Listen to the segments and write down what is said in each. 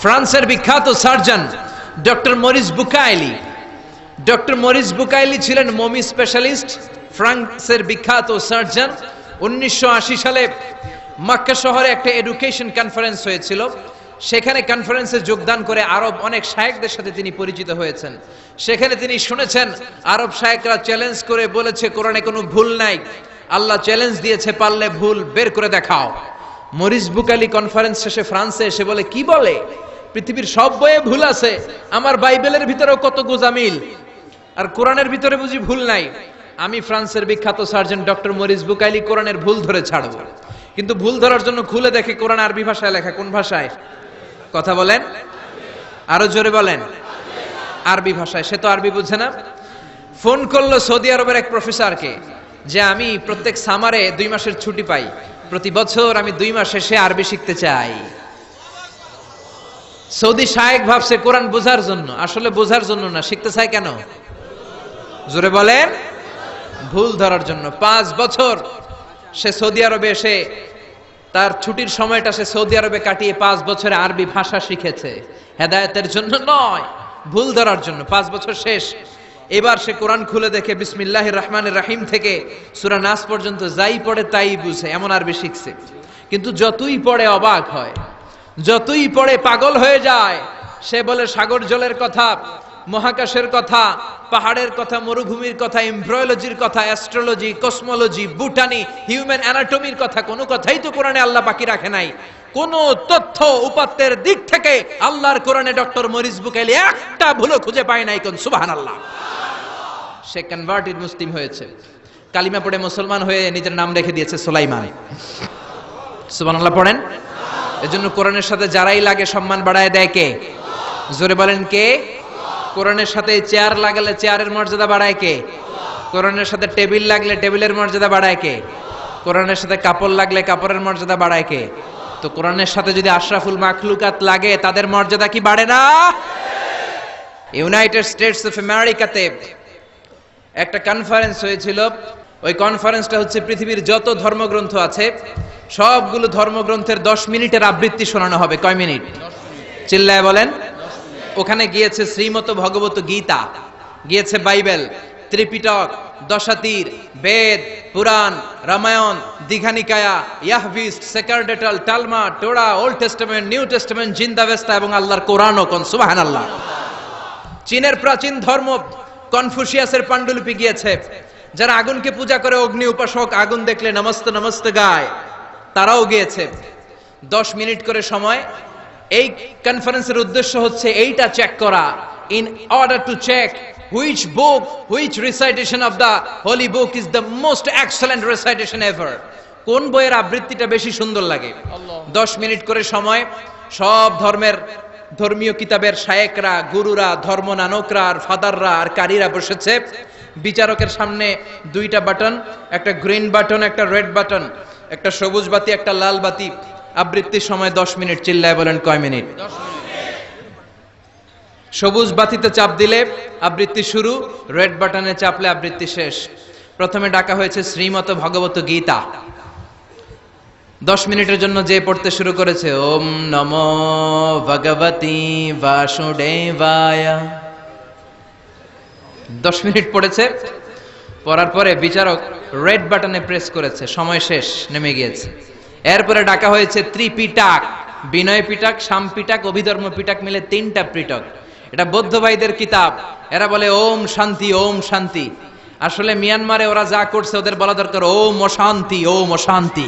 ফ্রান্সের বিখ্যাত surgeon doctor Morris Bucaille. Doctor Morris Bucaille ছিলেন মমি স্পেশালিস্ট, ফ্রান্সের বিখ্যাত সার্জন। 1980 সালে মক্কা শহরে একটা এডুকেশন কনফারেন্স হয়েছিল। সেখানে কনফারেন্সে যোগদান করে আরব অনেক শায়েখদের সাথে তিনি পরিচিত হয়েছেন। সেখানে তিনি শুনেছেন আরব শায়েখরা চ্যালেঞ্জ করে বলেছে কোরআনে কোনো ভুল নাই। আল্লাহ চ্যালেঞ্জ দিয়েছে, পারলে ভুল বের করে দেখাও। মরিস বুকাইলি কনফারেন্স শেষে ফ্রান্সে এসে বলে, কি বলে পৃথিবীর সব বইয়ে ভুল আছে, আমার বাইবেলের ভিতরেও কত গোজামিল, আর কোরআনের ভিতরে বুঝি ভুল নাই। আমি ফ্রান্সের বিখ্যাত সার্জন ডক্টর মরিস বুকাইলি কোরআনের ভুল ধরে ছাড়ব। কিন্তু ভুল ধরার জন্য খুলে দেখে কোরআন আরবি ভাষায় লেখা। কোন ভাষায়? কথা বলেন, আরো জোরে বলেন। আরবি ভাষায়। সে তো আরবি বুঝে না। ফোন করলো সৌদি আরবের এক প্রফেসরকে যে আমি প্রত্যেক সামারে 2 মাসের ছুটি পাই, প্রতি বছর আমি 2 মাস এসে আরবি শিখতে চাই। সৌদি শায়েখ ভাবছে কোরআন বোঝার জন্য, আসলে বোঝার জন্য না। শিখতে চায় কেন? জোরে বলেন। ভুল ধরার জন্য। 5 বছর সে সৌদি আরবে এসে তার ছুটির সময়টা সে সৌদি আরবে কাটিয়ে 5 বছরে আরবি ভাষা শিখেছে। হেদায়েতের জন্য নয়, ভুল ধরার জন্য। 5 বছর শেষ। এবার সে কোরআন খুলে দেখে বিসমিল্লাহির রহমানির রহিম থেকে সূরা নাস পর্যন্ত যাই পড়ে তাই বুঝে, এমন আরবি শিখছে। কিন্তু যতই পড়ে অবাক হয়, যতই পড়ে পাগল হয়ে যায়। সে বলে সাগর জলের কথা, মহাকাশের কথা, পাহাড়ের কথা, মরুভূমির কথা, এমব্রয়োলজির কথা, অ্যাস্ট্রোলজি, কসমোলজি, বুটানি, হিউম্যান অ্যানাটমির কথা, কোনো কথাই তো কোরআনে আল্লাহ বাকি রাখে নাই। কোন তথ্য উপাত্তের দিক থেকে আল্লাহর কোরআনে ডক্টর মরিস বুকাইলি একটা ভুলও খুঁজে পায় নাই। কোন সুবহানাল্লাহ। সে কনভার্টেড মুসলিম হয়েছে, কালিমা পড়ে মুসলমান হয়ে নিজের নাম রেখে দিয়েছে সুলাইমান। সুবহানাল্লাহ পড়েন। এজন্য কোরআনের সাথে যারাই লাগে সম্মান বাড়ায় দেয় কে? জোরে বলেন কে? কোরআনের সাথে চেয়ার লাগালে চেয়ারের মর্যাদা বাড়ায় কে? কোরআনের সাথে টেবিল লাগলে টেবিলের মর্যাদা বাড়ায় কে? কোরআনের সাথে কাপড় লাগলে কাপড়ের মর্যাদা বাড়ায় কে? তো কোরআনের সাথে যদি আশরাফুল মাখলুকাত লাগে তাদের মর্যাদা কি বাড়ে না? ইউনাইটেড স্টেটস অফ আমেরিকাতে একটা কনফারেন্স হয়েছিল। ওই কনফারেন্সটা হচ্ছে পৃথিবীর যত ধর্মগ্রন্থ আছে সবগুলো ধর্মগ্রন্থের 10 মিনিটের আবৃত্তি শোনানো হবে। কয় মিনিট? চিল্লায় বলেন। ওখানে গিয়েছে শ্রীমত ভগবত গীতা, গিয়েছে বাইবেল, ত্রিপিটক, দশাতীর, Veda, Purana, Ramayana, Dighanikaya, Yahwist, sacerdotal, Talmud, Torah, Old Testament, New Testament, Zend Avesta এবং আল্লাহর কোরআনও। কোন সুবহানাল্লাহ। চীনের প্রাচীন ধর্ম কনফুসিয়াসের পাণ্ডুলিপি গিয়েছে। যারা আগুনকে পূজা করে, অগ্নি উপাসক, আগুন দেখলে নমস্তে নমস্তে গায়, তারাও গিয়েছে। 10 মিনিট করে সময়। এই কনফারেন্সের উদ্দেশ্য হচ্ছে এইটা চেক করা, in order to check which book, which recitation of the holy book is the most excellent recitation ever. কোন বইয়ের আবৃত্তিটা বেশি সুন্দর লাগে। 10 মিনিট করে সময়। সব ধর্মের ধর্মীয় কিতাবের শায়েকরা, গুরুরা, ধর্মনানকরা আর ফাদাররা আর কারীরা বসেছে। বিচারকের সামনে 2টা বাটন, একটা গ্রিন বাটন, একটা রেড বাটন, একটা সবুজ বাতি, একটা লাল বাতি। আবৃত্তির সময় 10 মিনিট। চিল্লায় বলেন কয় মিনিট? সবুজ বাতিতে চাপ দিলে আবৃত্তি শুরু, রেড বাটনে চাপলে আবৃত্তি শেষ। প্রথমে ডাকা হয়েছে শ্রীমত ভগবত গীতা। 10 মিনিটের জন্য যে পড়তে শুরু করেছে, ওম নমো ভগবতি বাসুদেবায়। 10 মিনিট পড়েছে। পড়ার পরে বিচারক রেড বাটনে প্রেস করেছে, সময় শেষ, নেমে গিয়েছে। এরপরে ডাকা হয়েছে ত্রিপিটক, বিনয় পিটক, শাম পিটক, অভিধর্ম পিটক মিলে 3টা পিটক। এটা বৌদ্ধ ভাইদের কিতাব। এরা বলে ওম শান্তি, ওম শান্তি। আসলে মিয়ানমারে ওরা যা করছে ওদের বলা দরকার ওম অশান্তি, ওম অশান্তি।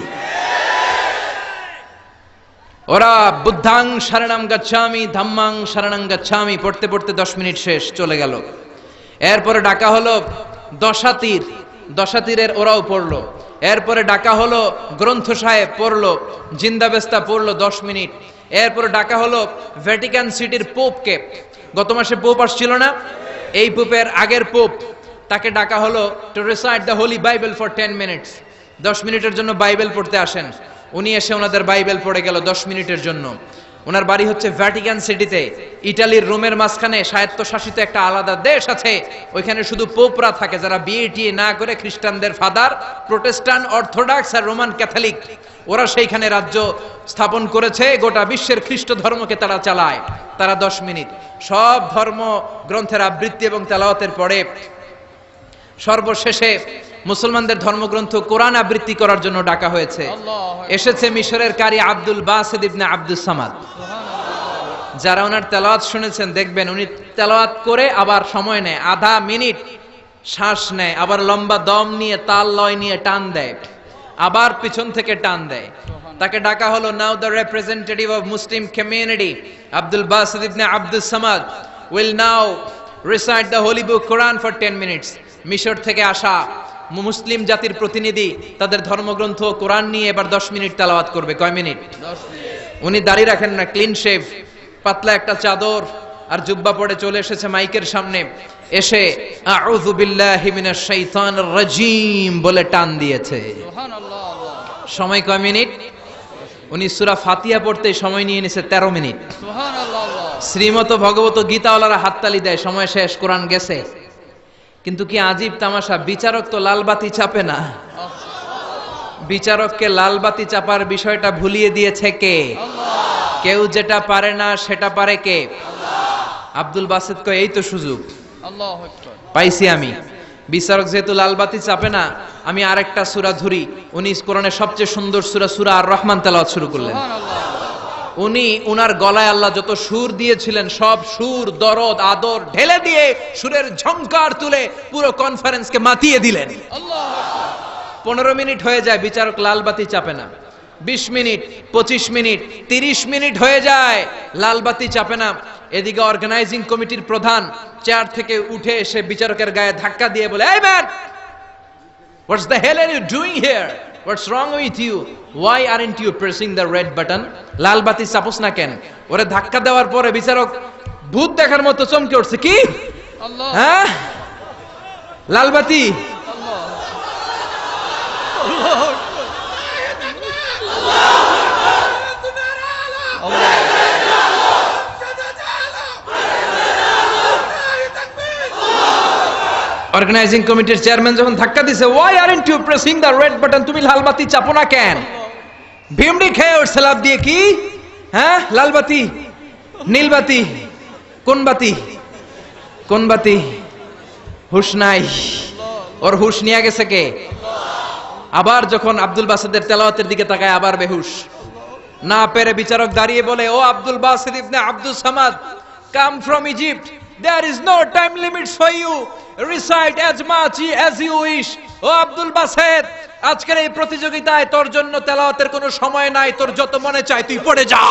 ওরা বুদ্ধাং শরণং গচ্ছামি, ধাম্মাং শরণং গচ্ছামি পড়তে পড়তে 10 মিনিট শেষ, চলে গেল। এরপরে ডাকা হলো দশাতীর, দশাতীরের ওরাও পড়লো। এরপরে ডাকা হলো গ্রন্থ সাহেব, পড়লো। জিন্দাবেস্তা পড়লো 10 মিনিট। এরপরে ডাকা হলো ভ্যাটিকান সিটির পোপকে। গত মাসে পোপ আসছিল না? এই পোপের আগের পোপ, তাকে ডাকা হলো to recite the Holi Bible for 10 minutes. 10 মিনিটের জন্য বাইবেল পড়তে আসেন। উনি এসে ওনাদের বাইবেল পড়ে গেল 10 মিনিটের জন্য। ওনার বাড়ি হচ্ছে ভ্যাটিকান সিটিতে, ইটালির রোমের মাঝখানে স্বায়ত্তশাসিত একটা আলাদা দেশ আছে। ওইখানে শুধু পোপরা থাকে, যারা বিয়ে টিয়ে না করে খ্রিস্টানদের ফাদার, প্রোটেস্টান্ট, অর্থোডক্স আর রোমান ক্যাথলিক ওরা সেইখানে রাজ্য স্থাপন করেছে, গোটা বিশ্বের খ্রিস্ট ধর্মকে তারা চালায়। তারা 10 মিনিট সব ধর্ম গ্রন্থের আবৃত্তি এবং তেলাওয়াতের পরে সর্বশেষে মুসলমানদের ধর্মগ্রন্থ কোরআন আবৃত্তি করার জন্য ডাকা হয়েছে। এসেছে মিশরের কারি Abdul Basit ibn Abdus Samad. যারা ওনার তেলাওয়াত শুনেছেন দেখবেন উনি তেলাওয়াত করে আবার সময় নেয়, আধা মিনিট শ্বাস নেয়, আবার লম্বা দম নিয়ে তাল লয় নিয়ে টান দেয়, আবার পিছন থেকে টান দেয়। তাকে ডাকা হলো, now the representative of Muslim community Abdul Basit ibn Abdus Samad will now recite the holy book Quran for 10 minutes. মিশর থেকে আসা মুসলিম জাতির প্রতিনিধি তাদের ধর্মগ্রন্থ কোরআন নিয়ে এবার 10 মিনিট তেলাওয়াত করবে। কয় মিনিট? 10 মিনিট। উনি দাড়ি রাখেন না, ক্লিন শেভ, পাতলা একটা চাদর আর জুব্বা পরে চলে এসেছে মাইকের সামনে, এসে আউযু বিল্লাহি মিনাশ শাইতানির রাজীম বলে টান দিয়েছে। সুবহানাল্লাহ। সময় কয় মিনিট? উনি সূরা ফাতিহা পড়তে সময় নিয়ে নিছে 13 মিনিট। সুবহানাল্লাহ। শ্রীমত ভগবত গীতাওয়ালারা হাততালি দেয়, সময় শেষ, কোরআন গেছে। কিন্তু কি আজীব তামাশা, বিচারক তো লালবাতি চাপে না। বিচারককে লালবাতি চাপার বিষয়টা ভুলিয়ে দিয়েছে কে? আল্লাহ। কেউ যেটা পারে না সেটা পারে কে? আল্লাহ। আব্দুল বাসিত কয় এই তো সুযোগ, আল্লাহু আকবার, পাইছি আমি। বিচারক যেহেতু লালবাতি চাপে না, আমি আরেকটা সূরা ধরি। উনি কোরআনের সবচেয়ে সুন্দর সূরা সূরা আর রহমান তেলাওয়াত শুরু করলেন। উনি উনার গলায় আল্লাহ যত সুর দিয়েছিলেন সব সুর, দরদ, আদর ঢেলে দিয়ে সুরের ঝংকার তুলে পুরো কনফারেন্সকে মাতিয়ে দিলেন। আল্লাহু আকবার। 15 মিনিট হয়ে যায়, বিচারক লালবাতি চাপে না। 20 মিনিট, 25 মিনিট, 30 মিনিট হয়ে যায়, লালবাতি চাপে না। এদিকে অর্গানাইজিং কমিটির প্রধান চেয়ার থেকে উঠে এসে বিচারকের গায়ে ধাক্কা দিয়ে বলে, এই man, what's the hell are you doing here? What's wrong with you? Why aren't you pressing the red button? লালবাতি চাপোস না কেন? ওরে ধাক্কা দেওয়ার পরে বিচারক ভূত দেখার মতো চমকে উঠছে, কি হ্যাঁ লালবাতি? অর্গানাইজিং কমিটির চেয়ারম্যান যখন ধাক্কা দিছে, why aren't you pressing the red button? তুমি লালবাতি চাপো না কেন? ভিমড়ি খেয়ে ওর সালাপ দিয়ে, কি হ্যাঁ লালবাতি, নীলবাতি, কোন বাতি? কোন বাতি? হুশ নাই, ওর হুশ নিয়ে গেছে কে? আবার যখন আব্দুল বাসিতের তেলাওয়াতের দিকে তাকায় আবার বেহুশ। না পেরে বিচারক দাঁড়িয়ে বলে, ও Abdul Basit ibn Abdus Samad, come from Egypt, there is no time limits for you, recite as much as you wish. O Abdul বাসিত, আজকের এই প্রতিযোগিতায় তোর জন্য তেলাওয়াতের কোনো সময় নাই, তোর যত মনে চায় তুই পড়ে যা।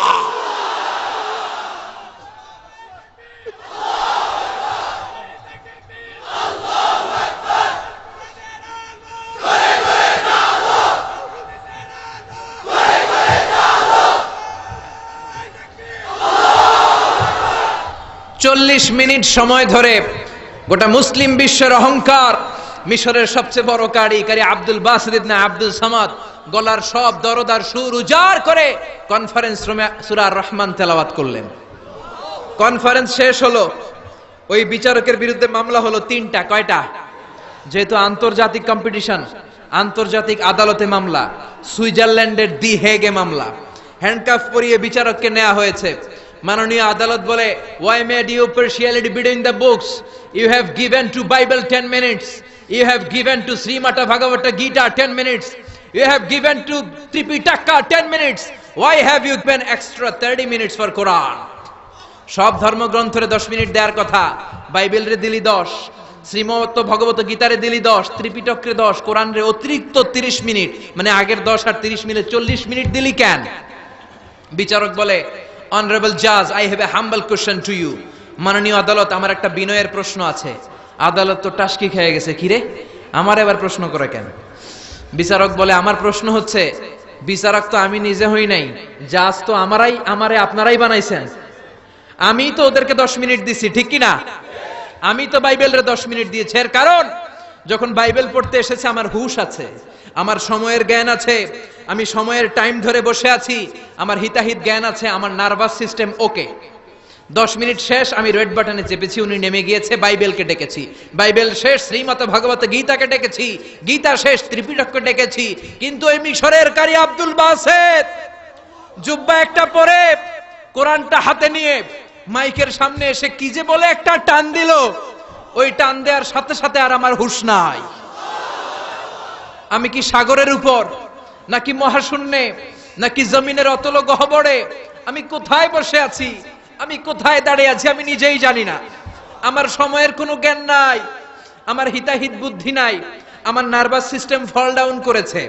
চল্লিশ মিনিট সময় ধরে গোটা মুসলিম বিশ্বের অহংকার, মিশরের সবচেয়ে বড় কারি আব্দুল বাসিত ইবনে আব্দুল সামাদ গলার সব দরদার সুর উজাড় করে কনফারেন্স রুমে সূরা আর রহমান তেলাওয়াত করলেন। কনফারেন্স শেষ হলো, ওই বিচারকের বিরুদ্ধে মামলা হলো 3টা। কয়টা? যেহেতু আন্তর্জাতিক কম্পিটিশন, আন্তর্জাতিক আদালতে মামলা, সুইজারল্যান্ডের দি হেগে মামলা। হ্যান্ডকাফ পরিয়ে বিচারককে নেওয়া হয়েছে। মাননীয় আদালত বলে, why made you partiality between the books? You have given to Bible 10 minutes. You have given to Srimata Bhagavata Gita 10 minutes. You have given to Tripitaka 10 minutes. Why have you given extra 30 minutes for Quran? সব ধর্মগ্রন্থরে 10 minute দেওয়ার কথা, বাইবেলরে দিলি 10, শ্রীমত ভগবত গীতারে দিলি 10, ত্রিপিটকরে 10, কোরআনরে অতিরিক্ত 30 minute, মানে আগের 10 আর 30 মিলে 40 minute দিলি কেন? বিচারক বলে, Honorable Judge, I have a humble question to you. মাননীয় আদালত, আমার একটা বিনয়ের প্রশ্ন আছে। আদালত তো টাসকি খেয়ে গেছে, কিরে আমার এবার প্রশ্ন করে কেন? বিচারক বলে, আমার প্রশ্ন হচ্ছে, বিচারক তো আমি নিজে হই নাই, জাজ তো আমারে আপনারাই বানাইছেন। আমি তো ওদেরকে 10 মিনিট দিছি, ঠিক কি না? আমি তো বাইবেলরে 10 মিনিট দিয়েছি। এর কারণ, যখন বাইবেল পড়তে এসেছে আমার হুশ আছে, আমার সময়ের জ্ঞান আছে, আমি সময়ের টাইম ধরে বসে আছি, আমার হিতাহিত জ্ঞান আছে, আমার নার্ভাস সিস্টেম ওকে। 10 মিনিট শেষ, আমি রেড বাটনে চেপেছি, উনি নেমে গিয়েছে, বাইবেলকে ডেকেছি, বাইবেল শেষ, শ্রীমৎ ভগবত গীতাকে ডেকেছি, গীতা শেষ, ত্রিপিটককে ডেকেছি। কিন্তু এই মিশরের কারি আব্দুল বাসেত জুব্বা একটা পরে কোরআনটা হাতে নিয়ে মাইকের সামনে এসে কি যে বলে একটা টান দিল, ওই টান দেওয়ার সাথে সাথে আর আমার হুঁশ নাই। আমি কি সাগরের উপর, নাকি মহাশূন্যে, নাকি জমিনের অতল গহ্বরে? আমি কোথায় বসে আছি, আমি কোথায় দাঁড়িয়ে আছি, আমি নিজেই জানি না। আমার সময়ের কোনো জ্ঞান নাই, আমার হিতাহিত বুদ্ধি নাই, আমার নার্ভাস সিস্টেম ফল ডাউন করেছে,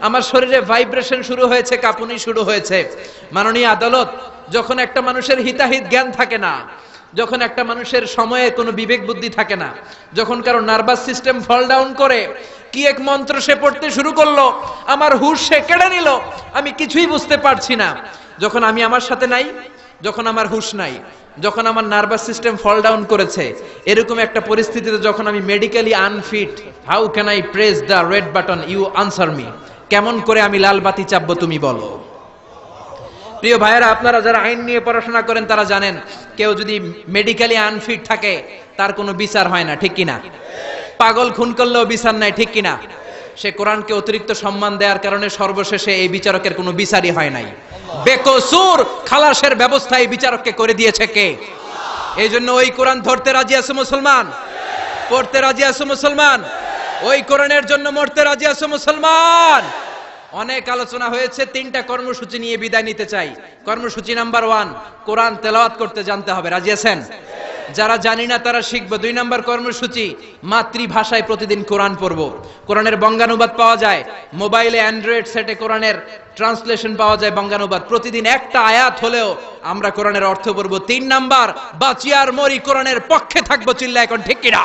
আমার শরীরে ভাইব্রেশন শুরু হয়েছে, কাঁপুনি শুরু হয়েছে। মাননীয় আদালত, যখন একটা মানুষের হিতাহিত জ্ঞান থাকে না, যখন একটা মানুষের সময়ে কোনো বিবেক বুদ্ধি থাকে না, যখন কারো নার্ভাস সিস্টেম ফল ডাউন করে, কি এক মন্ত্র সে পড়তে শুরু করলো, আমার হুঁশ সে কেড়ে নিল, আমি কিছুই বুঝতে পারছি না। যখন আমি আমার সাথে নাই, যখন আমার হুঁশ নাই, যখন আমার নার্ভাস সিস্টেম ফল ডাউন করেছে, এরকম একটা পরিস্থিতিতে যখন আমি medically unfit, how can I press the red button, you answer me? কেমন করে আমি লাল বাতি চাপবো তুমি বলো? প্রিয় ভাইয়েরা, আপনারা যারা আইন নিয়ে পড়াশোনা করেন তারা জানেন, কেউ যদি মেডিকেলি আনফিট থাকে তার কোনো বিচার হয় না, ঠিক কিনা? পাগল খুন করলেও বিচার নাই, ঠিক কিনা? সে কোরআনকে অতিরিক্ত সম্মান দেওয়ার কারণে সর্বশেষে এই বিচারকের কোনো বিচারই হয় নাই। বেকসুর খালাসের ব্যবস্থা এই বিচারককে করে দিয়েছে কে? এই জন্য ওই কোরআন ধরতে রাজি আছে মুসলমান, পড়তে রাজি আছে মুসলমান, ওই কোরআনের জন্য মরতে রাজি আছে মুসলমান। অনেক আলোচনা হয়েছে, 3টা কর্মসূচি নিয়ে বিদায় নিতে চাই। কর্মসূচি নাম্বার 1, কোরআন তেলাওয়াত করতে জানতে হবে, রাজি আছেন? যারা জানি না তারা শিখবো। 2 নম্বর কর্মসূচি, মাতৃভাষায় প্রতিদিন কোরআন পড়বো। কোরআনের বঙ্গানুবাদ পাওয়া যায় মোবাইলে, অ্যান্ড্রয়েড সেটে কোরআনের ট্রান্সলেশন পাওয়া যায়, বঙ্গানুবাদ। প্রতিদিন একটা আয়াত হলেও আমরা কোরআনের অর্থ পড়বো। 3 নাম্বার, বাঁচি আর মরি কোরআনের পক্ষে থাকবো, চিল্লা এখন ঠিক কিনা?